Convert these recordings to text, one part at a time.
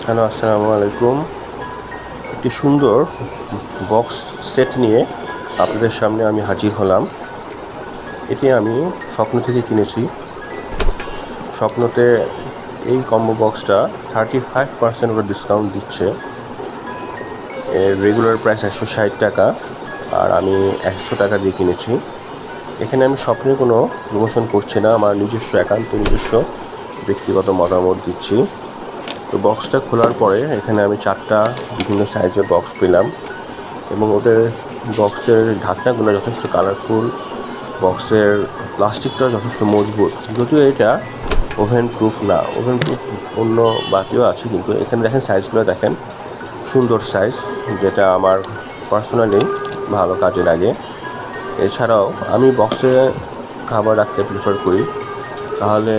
Hello, আসসালামু আলাইকুম। একটি সুন্দর বক্স সেট নিয়ে আপনাদের সামনে আমি হাজির হলাম। এটি আমি স্বপ্ন থেকে কিনেছি। স্বপ্নতে এই কম্বো বক্সটা 35% ওরা ডিসকাউন্ট দিচ্ছে। এর রেগুলার প্রাইস 160 টাকা, আর আমি 100 টাকা দিয়ে কিনেছি। এখানে আমি স্বপ্নের কোনো প্রমোশন করছি না, আমার নিজস্ব ব্যক্তিগত মতামত দিচ্ছি। তো বক্সটা খোলার পরে এখানে আমি 4টা বিভিন্ন সাইজের বক্স পেলাম, এবং ওদের বক্সের ঢাকনাগুলো যথেষ্ট কালারফুল, বক্সের প্লাস্টিকটাও যথেষ্ট মজবুত। যদিও এটা ওভেন প্রুফ না, ওভেন প্রুফ অন্য বাকিও আছে, কিন্তু এখানে দেখেন সাইজগুলো দেখেন, সুন্দর সাইজ, যেটা আমার পার্সোনালি ভালো কাজে লাগে। এছাড়াও আমি বক্সে খাবার রাখতে প্রিফার করি, তাহলে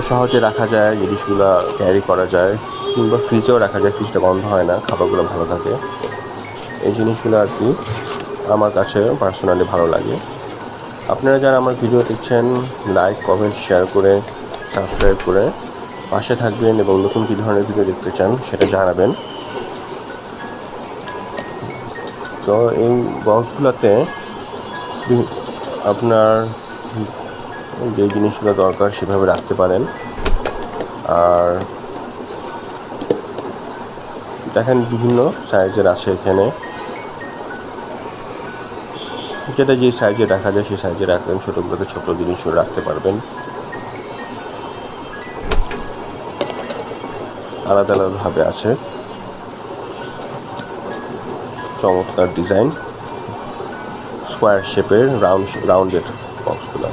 সহজে রাখা যায়, জিনিসগুলো ক্যারি করা যায়, কিংবা ফ্রিজেও রাখা যায়, ফ্রিজটা বন্ধ হয় না, খাবারগুলো ভালো থাকে। এই জিনিসগুলো আর কি আমার কাছে পার্সোনালি ভালো লাগে। আপনারা যারা আমার ভিডিও দেখছেন, লাইক, কমেন্ট, শেয়ার করে, সাবস্ক্রাইব করে পাশে থাকবেন, এবং নতুন কী ধরনের ভিডিও দেখতে চান সেটা জানাবেন। তো এই বক্সগুলোতে আপনার যে জিনিসগুলো দরকার সেভাবে রাখতে পারেন। আর দেখেন বিভিন্ন সাইজের আছে এখানে, যেটা যে সাইজে রাখা যায় সেই সাইজে রাখবেন। ছোটোগুলোতে ছোটো জিনিসও রাখতে পারবেন। আলাদা আলাদাভাবে আছে, চমৎকার ডিজাইন, স্কোয়ার শেপের রাউন্ডেড বক্সগুলো।